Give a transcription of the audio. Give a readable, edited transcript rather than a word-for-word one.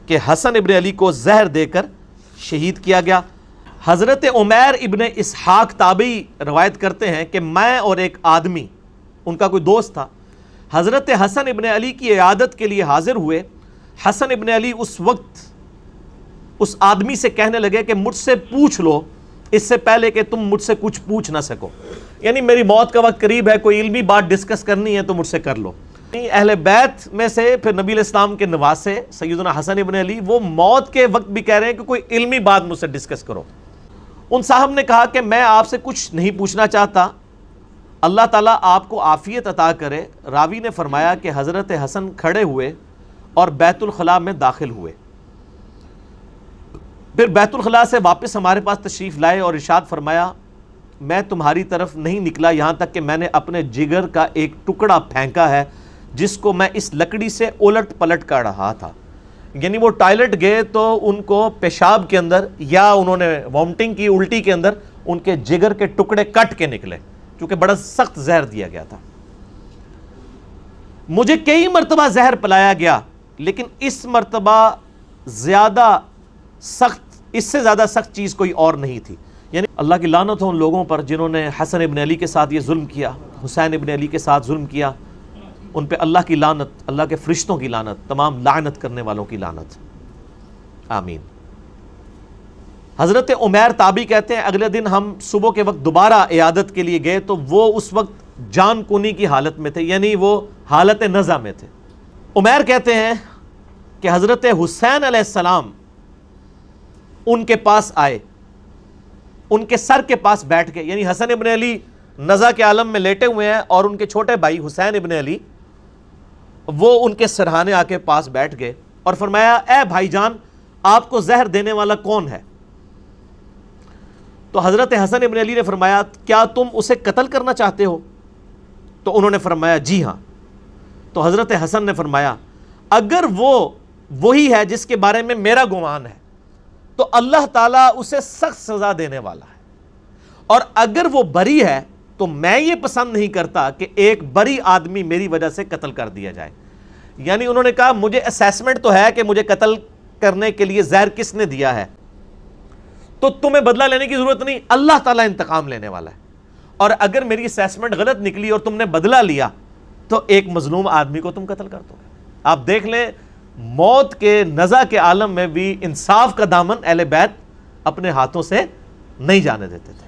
کہ حسن ابن علی کو زہر دے کر شہید کیا گیا۔ حضرت عمیر ابن اسحاق تابعی روایت کرتے ہیں کہ میں اور ایک آدمی، ان کا کوئی دوست تھا، حضرت حسن ابن علی کی عیادت کے لیے حاضر ہوئے۔ حسن ابن علی اس وقت اس آدمی سے کہنے لگے کہ مجھ سے پوچھ لو اس سے پہلے کہ تم مجھ سے کچھ پوچھ نہ سکو، یعنی میری موت کا وقت قریب ہے، کوئی علمی بات ڈسکس کرنی ہے تو مجھ سے کر لو۔ اہل بیت میں سے پھر نبی علیہ السلام کے نواسے سیدنا حسن ابن علی، وہ موت کے وقت بھی کہہ رہے ہیں کہ کوئی علمی بات مجھ سے ڈسکس کرو۔ ان صاحب نے کہا کہ میں آپ سے کچھ نہیں پوچھنا چاہتا، اللہ تعالیٰ آپ کو عافیت عطا کرے۔ راوی نے فرمایا کہ حضرت حسن کھڑے ہوئے اور بیت الخلاء میں داخل ہوئے، پھر بیت الخلاء سے واپس ہمارے پاس تشریف لائے اور ارشاد فرمایا میں تمہاری طرف نہیں نکلا یہاں تک کہ میں نے اپنے جگر کا ایک ٹکڑا پھینکا ہے جس کو میں اس لکڑی سے الٹ پلٹ کر رہا تھا۔ یعنی وہ ٹائلٹ گئے تو ان کو پیشاب کے اندر یا انہوں نے وامٹنگ کی، الٹی کے اندر ان کے جگر کے ٹکڑے کٹ کے نکلے، چونکہ بڑا سخت زہر دیا گیا تھا۔ مجھے کئی مرتبہ زہر پلایا گیا لیکن اس مرتبہ زیادہ سخت، اس سے زیادہ سخت چیز کوئی اور نہیں تھی۔ یعنی اللہ کی لعنت ہو ان لوگوں پر جنہوں نے حسن ابن علی کے ساتھ یہ ظلم کیا، حسین ابن علی کے ساتھ ظلم کیا، ان پہ اللہ کی لعنت، اللہ کے فرشتوں کی لعنت، تمام لعنت کرنے والوں کی لعنت، آمین۔ حضرت عمیر تابعی کہتے ہیں اگلے دن ہم صبح کے وقت دوبارہ عیادت کے لیے گئے تو وہ اس وقت جان کنی کی حالت میں تھے، یعنی وہ حالت نزع میں تھے۔ عمیر کہتے ہیں کہ حضرت حسین علیہ السلام ان کے پاس آئے، ان کے سر کے پاس بیٹھ گئے، یعنی حسن ابن علی نزع کے عالم میں لیٹے ہوئے ہیں اور ان کے چھوٹے بھائی حسین ابن علی وہ ان کے سرہانے آ کے پاس بیٹھ گئے اور فرمایا اے بھائی جان آپ کو زہر دینے والا کون ہے؟ تو حضرت حسن ابن علی نے فرمایا کیا تم اسے قتل کرنا چاہتے ہو؟ تو انہوں نے فرمایا جی ہاں۔ تو حضرت حسن نے فرمایا اگر وہ وہی ہے جس کے بارے میں میرا گمان ہے تو اللہ تعالیٰ اسے سخت سزا دینے والا ہے، اور اگر وہ بری ہے تو میں یہ پسند نہیں کرتا کہ ایک بری آدمی میری وجہ سے قتل کر دیا جائے۔ یعنی انہوں نے کہا مجھے اسیسمنٹ تو ہے کہ مجھے قتل کرنے کے لیے زہر کس نے دیا ہے، تو تمہیں بدلہ لینے کی ضرورت نہیں، اللہ تعالیٰ انتقام لینے والا ہے، اور اگر میری اسیسمنٹ غلط نکلی اور تم نے بدلہ لیا تو ایک مظلوم آدمی کو تم قتل کر دو گے۔ آپ دیکھ لیں موت کے نزع کے عالم میں بھی انصاف کا دامن اہل بیت اپنے ہاتھوں سے نہیں جانے دیتے تھے۔